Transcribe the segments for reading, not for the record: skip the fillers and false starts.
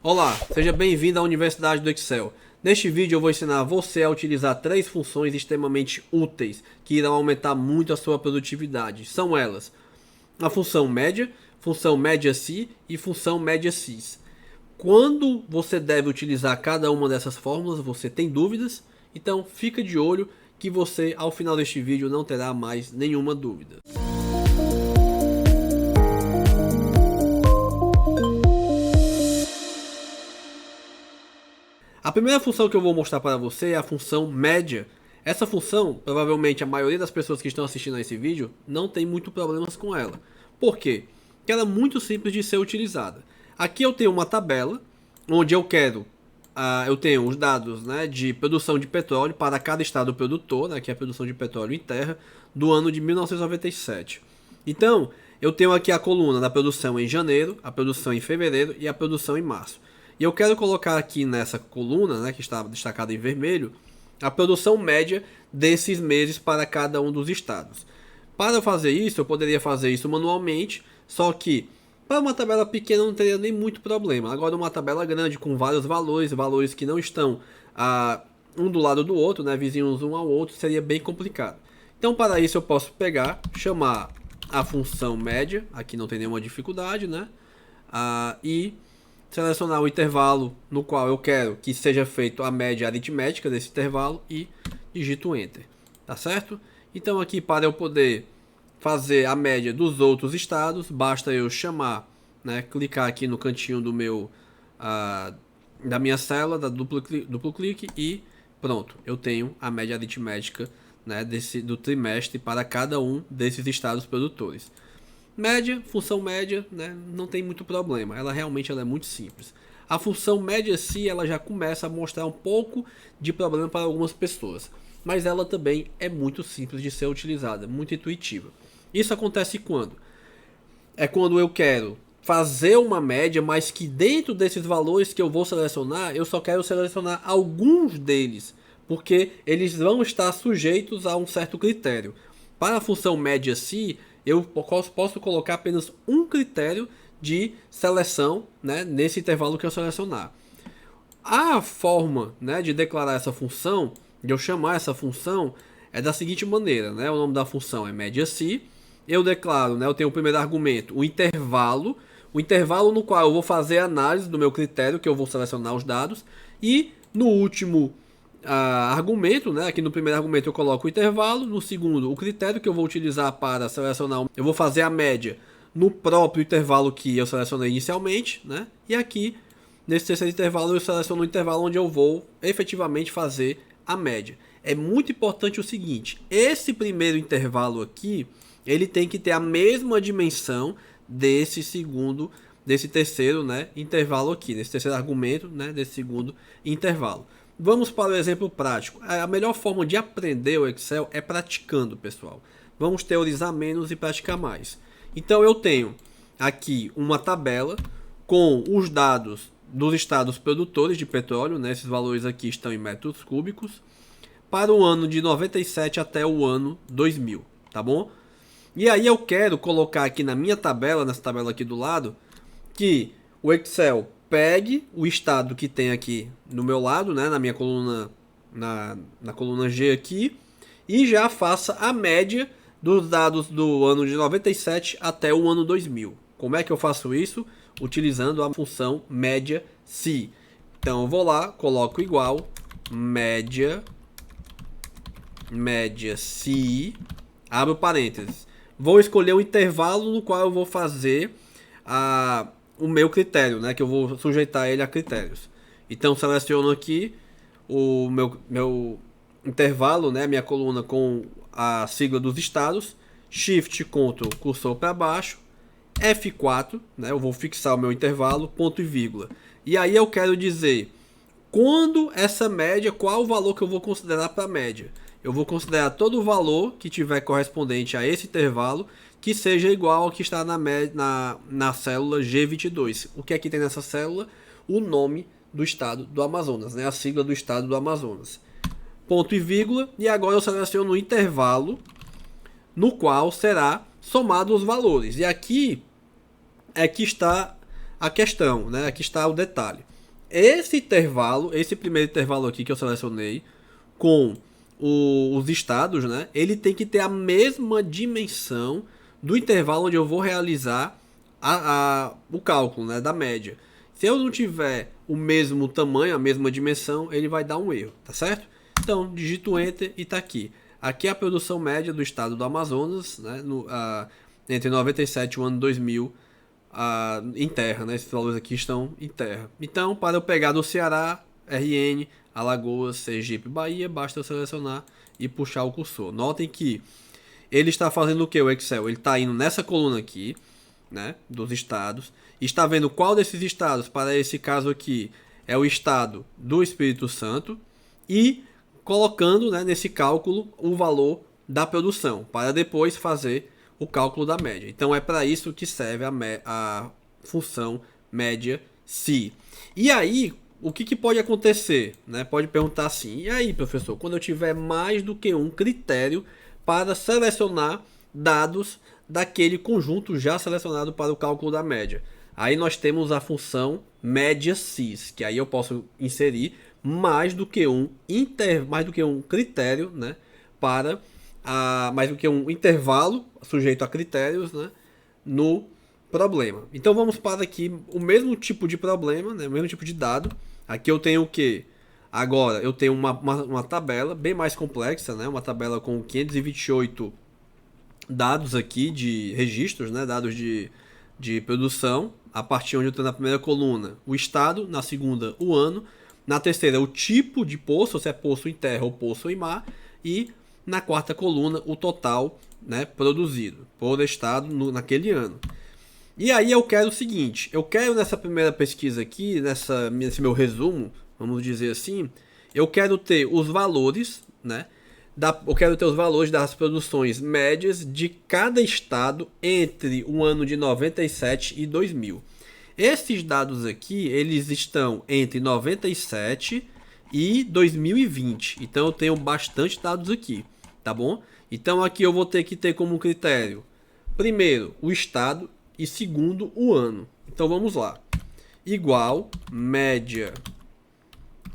Olá, seja bem-vindo à Universidade do Excel. Neste vídeo eu vou ensinar você a utilizar três funções extremamente úteis que irão aumentar muito a sua produtividade. São elas: a função média-C e função média-cis. Quando você deve utilizar cada uma dessas fórmulas, você tem dúvidas? Então fica de olho que você, ao final deste vídeo, não terá mais nenhuma dúvida. A primeira função que eu vou mostrar para você é a função média. Essa função, provavelmente a maioria das pessoas que estão assistindo a esse vídeo não tem muito problemas com ela. Por quê? Porque ela é muito simples de ser utilizada. Aqui eu tenho uma tabela onde eu tenho os dados, né, de produção de petróleo para cada estado produtor, né, que é a produção de petróleo em terra, do ano de 1997. Então, eu tenho aqui a coluna da produção em janeiro, a produção em fevereiro e a produção em março. E eu quero colocar aqui nessa coluna, né, que está destacada em vermelho, a produção média desses meses para cada um dos estados. Para fazer isso, eu poderia fazer isso manualmente, só que para uma tabela pequena não teria nem muito problema. Agora, uma tabela grande com vários valores que não estão um do lado do outro, né, vizinhos um ao outro, seria bem complicado. Então, para isso, eu posso chamar a função média, aqui não tem nenhuma dificuldade, né, e selecionar o intervalo no qual eu quero que seja feito a média aritmética desse intervalo e digito Enter, tá certo? Então aqui, para eu poder fazer a média dos outros estados, basta eu clicar aqui no cantinho da minha célula, duplo clique e pronto, eu tenho a média aritmética, né, do trimestre para cada um desses estados produtores. Média, função média, né, não tem muito problema, ela é muito simples. A função média-C ela já começa a mostrar um pouco de problema para algumas pessoas, mas ela também é muito simples de ser utilizada, muito intuitiva. Isso acontece quando? É quando eu quero fazer uma média, mas que dentro desses valores que eu vou selecionar, eu só quero selecionar alguns deles, porque eles vão estar sujeitos a um certo critério. Para a função média-C, eu posso colocar apenas um critério de seleção, né, nesse intervalo que eu selecionar. A forma, né, de declarar essa função, de eu chamar essa função, é da seguinte maneira, né? O nome da função é média-C. Eu declaro, né, eu tenho o primeiro argumento, o intervalo no qual eu vou fazer a análise do meu critério, que eu vou selecionar os dados, e no último argumento, né? Aqui no primeiro argumento eu coloco o intervalo, no segundo o critério que eu vou utilizar para selecionar, eu vou fazer a média no próprio intervalo que eu selecionei inicialmente, né? E aqui nesse terceiro intervalo eu seleciono o intervalo onde eu vou efetivamente fazer a média. É muito importante o seguinte: esse primeiro intervalo aqui, ele tem que ter a mesma dimensão desse terceiro, né, intervalo aqui, desse terceiro argumento, né, desse segundo intervalo. Vamos para o exemplo prático. A melhor forma de aprender o Excel é praticando, pessoal. Vamos teorizar menos e praticar mais. Então eu tenho aqui uma tabela com os dados dos estados produtores de petróleo, né? Esses valores aqui estão em metros cúbicos, para o ano de 97 até o ano 2000, tá bom? E aí eu quero colocar aqui na minha tabela, nessa tabela aqui do lado, que o Excel pegue o estado que tem aqui no meu lado, né, na minha coluna, na coluna G aqui, e já faça a média dos dados do ano de 97 até o ano 2000. Como é que eu faço isso? Utilizando a função média-C. Então eu vou lá, coloco igual média-C, abro parênteses. Vou escolher o intervalo no qual eu vou fazer o meu critério, né, que eu vou sujeitar ele a critérios. Então seleciono aqui o meu intervalo, né, minha coluna com a sigla dos estados, Shift Ctrl cursor para baixo, F4, né, eu vou fixar o meu intervalo, ponto e vírgula. E aí eu quero dizer quando essa média, qual o valor que eu vou considerar para a média. Eu vou considerar todo o valor que tiver correspondente a esse intervalo que seja igual ao que está na célula G22. O que é que tem nessa célula? O nome do estado do Amazonas, né? A sigla do estado do Amazonas. Ponto e vírgula. E agora eu seleciono o intervalo no qual será somado os valores. E aqui é que está a questão, né? Aqui está o detalhe. Esse intervalo, esse primeiro intervalo aqui que eu selecionei, com os estados, né? Ele tem que ter a mesma dimensão do intervalo onde eu vou realizar o cálculo, né, da média. Se eu não tiver o mesmo tamanho, a mesma dimensão, ele vai dar um erro, tá certo? Então, digito Enter e tá aqui. Aqui é a produção média do estado do Amazonas, né, entre 97 e o ano 2000, em terra, né? Esses valores aqui estão em terra. Então, para eu pegar do Ceará, RN, Alagoas, Sergipe, Bahia, basta eu selecionar e puxar o cursor. Notem que ele está fazendo o que, o Excel? Ele está indo nessa coluna aqui, né, dos estados, está vendo qual desses estados, para esse caso aqui, é o estado do Espírito Santo, e colocando, né, nesse cálculo o valor da produção, para depois fazer o cálculo da média. Então é para isso que serve a função média se. E aí, o que pode acontecer? Né? Pode perguntar assim, e aí, professor, quando eu tiver mais do que um critério para selecionar dados daquele conjunto já selecionado para o cálculo da média? Aí nós temos a função média cis, que aí eu posso inserir mais do que um critério, né, para mais do que um intervalo sujeito a critérios, né, no problema. Então vamos para aqui o mesmo tipo de problema, né, o mesmo tipo de dado. Aqui eu tenho o que? Agora eu tenho uma tabela bem mais complexa, né, uma tabela com 528 dados aqui de registros, né, dados de produção, a partir onde eu tenho na primeira coluna o estado, na segunda o ano, na terceira o tipo de poço, se é poço em terra ou poço em mar, e na quarta coluna o total, né, produzido por estado naquele ano. E aí eu quero o seguinte, eu quero nessa primeira pesquisa aqui, nesse meu resumo, vamos dizer assim, eu quero ter os valores, né, eu quero ter os valores das produções médias de cada estado entre o ano de 97 e 2000. Esses dados aqui, eles estão entre 97 e 2020. Então eu tenho bastante dados aqui, tá bom? Então aqui eu vou ter que ter como critério, primeiro, o estado e segundo, o ano. Então vamos lá. Igual média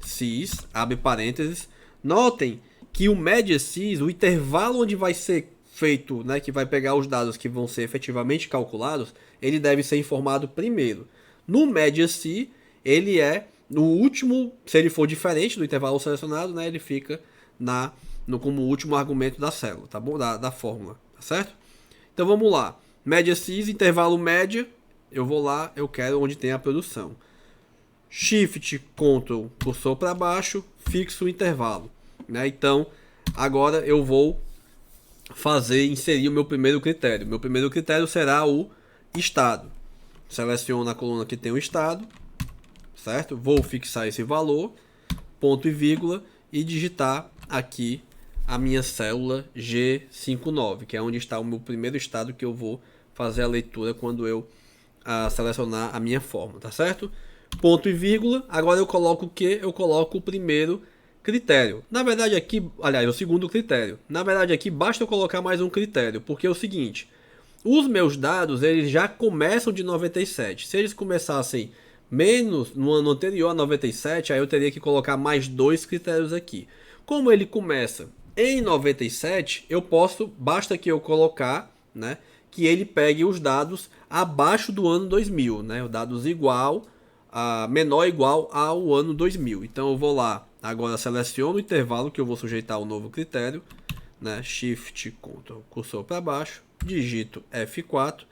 cis, abre parênteses. Notem que o média cis, o intervalo onde vai ser feito, né, que vai pegar os dados que vão ser efetivamente calculados, ele deve ser informado primeiro. No média cis, ele é no último, se ele for diferente do intervalo selecionado, né, ele fica como último argumento da célula, tá bom? Da fórmula, tá certo? Então vamos lá. Média cis, intervalo média, eu vou lá, eu quero onde tem a produção. Shift, Ctrl, cursor para baixo, fixo o intervalo. Né? Então, agora eu vou inserir o meu primeiro critério. Meu primeiro critério será o estado. Seleciono a coluna que tem o estado, certo? Vou fixar esse valor, ponto e vírgula, e digitar aqui a minha célula G59, que é onde está o meu primeiro estado que eu vou fazer a leitura quando eu selecionar a minha forma, tá certo? Ponto e vírgula. Agora eu coloco o que? Eu coloco o primeiro critério. Na verdade aqui, aliás, o segundo critério. Na verdade aqui basta eu colocar mais um critério, porque é o seguinte, os meus dados, eles já começam de 97. Se eles começassem menos no ano anterior a 97, aí eu teria que colocar mais dois critérios aqui. Como ele começa em 97, basta que eu colocar, né, que ele pegue os dados abaixo do ano 2000, né, os dados menor ou igual ao ano 2000. Então eu vou lá, agora seleciono o intervalo que eu vou sujeitar ao novo critério, né? Shift, Ctrl, cursor para baixo, digito F4,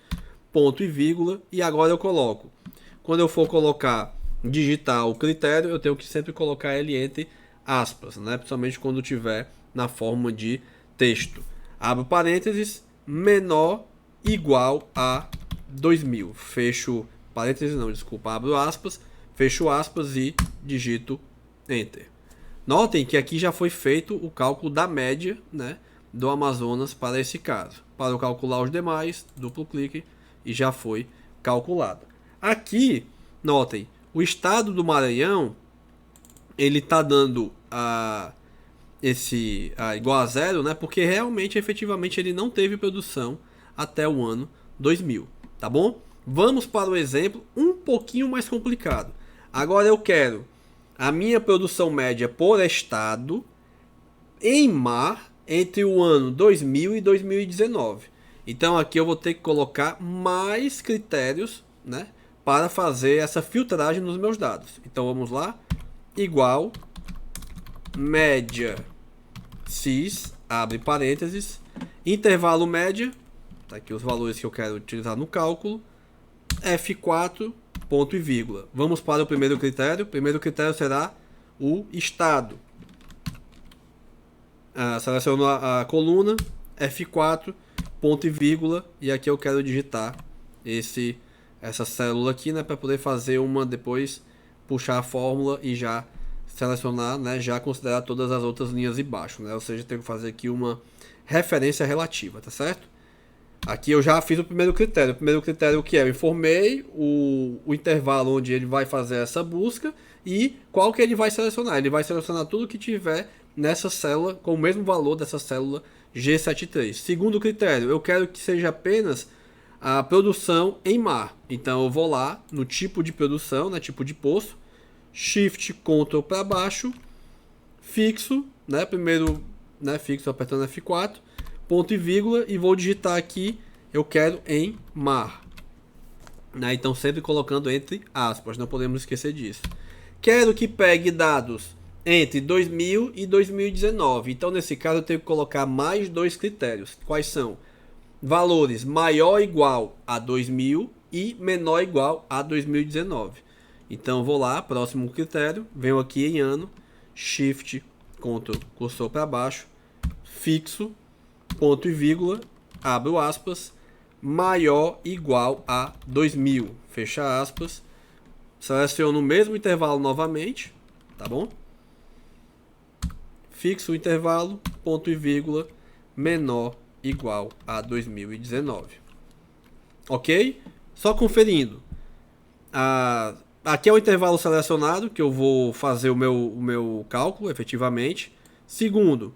ponto e vírgula, e agora eu coloco. Quando eu for digitar o critério, eu tenho que sempre colocar ele entre aspas, né? Principalmente quando tiver na forma de texto. Abro parênteses, menor igual a 2000. Fecho parênteses, não, desculpa, abro aspas, fecho aspas e digito Enter. Notem que aqui já foi feito o cálculo da média, né, do Amazonas para esse caso. Para eu calcular os demais, duplo clique e já foi calculado. Aqui, notem, o estado do Maranhão, ele está dando igual a zero, né, porque realmente, efetivamente, ele não teve produção até o ano 2000, tá bom? Vamos para o exemplo um pouquinho mais complicado. Agora eu quero a minha produção média por estado em mar entre o ano 2000 e 2019. Então aqui eu vou ter que colocar mais critérios, né, para fazer essa filtragem nos meus dados. Então vamos lá, igual média cis, abre parênteses, intervalo média, tá aqui os valores que eu quero utilizar no cálculo, F4, ponto e vírgula. Vamos para o primeiro critério. O primeiro critério será o estado. Seleciono a coluna, F4, ponto e vírgula, e aqui eu quero digitar essa célula aqui, né, para poder fazer uma, depois puxar a fórmula e já selecionar, né, já considerar todas as outras linhas embaixo, né, ou seja, tenho que fazer aqui uma referência relativa, tá certo? Aqui eu já fiz o primeiro critério. O primeiro critério que é, eu informei o intervalo onde ele vai fazer essa busca e qual que ele vai selecionar. Ele vai selecionar tudo que tiver nessa célula com o mesmo valor dessa célula G73. Segundo critério, eu quero que seja apenas a produção em mar. Então eu vou lá no tipo de produção, né, tipo de poço, Shift Ctrl para baixo, fixo, né, primeiro, né, fixo apertando F4, ponto e vírgula, e vou digitar aqui, eu quero em mar, né? Então sempre colocando entre aspas, não podemos esquecer disso. Quero que pegue dados entre 2000 e 2019, então nesse caso eu tenho que colocar mais dois critérios. Quais são? Valores maior ou igual a 2000 e menor ou igual a 2019. Então vou lá, próximo critério, venho aqui em ano, Shift, Ctrl, cursor para baixo, fixo, ponto e vírgula, abro aspas, maior igual a 2000, fecha aspas, seleciono o mesmo intervalo novamente, tá bom? Fixo o intervalo, ponto e vírgula, menor igual a 2019. Ok? Só conferindo. Aqui é o intervalo selecionado, que eu vou fazer o meu cálculo, efetivamente. Segundo,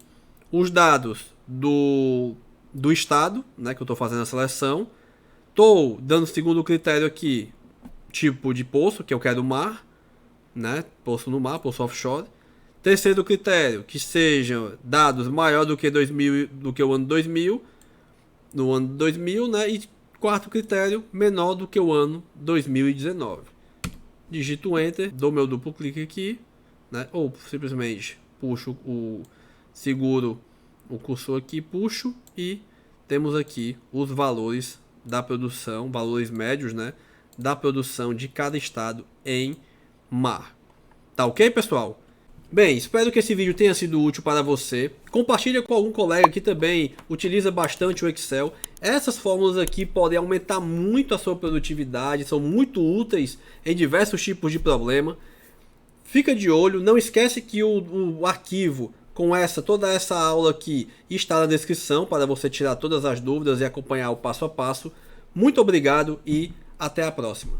os dados do estado, né, que eu estou fazendo a seleção. Estou dando o segundo critério aqui, tipo de poço, que eu quero mar, né, poço no mar, poço offshore. Terceiro critério, que sejam dados maior do que 2000, do que o ano 2000, no ano 2000, né, e quarto critério, menor do que o ano 2019. Digito Enter, dou meu duplo clique aqui, né, ou simplesmente puxo seguro o cursor aqui, puxo e temos aqui os valores da produção, valores médios, né, da produção de cada estado em mar. Tá ok, pessoal? Bem, espero que esse vídeo tenha sido útil para você. Compartilha com algum colega que também utiliza bastante o Excel. Essas fórmulas aqui podem aumentar muito a sua produtividade, são muito úteis em diversos tipos de problema. Fica de olho, não esquece que o arquivo com toda essa aula aqui está na descrição para você tirar todas as dúvidas e acompanhar o passo a passo. Muito obrigado e até a próxima.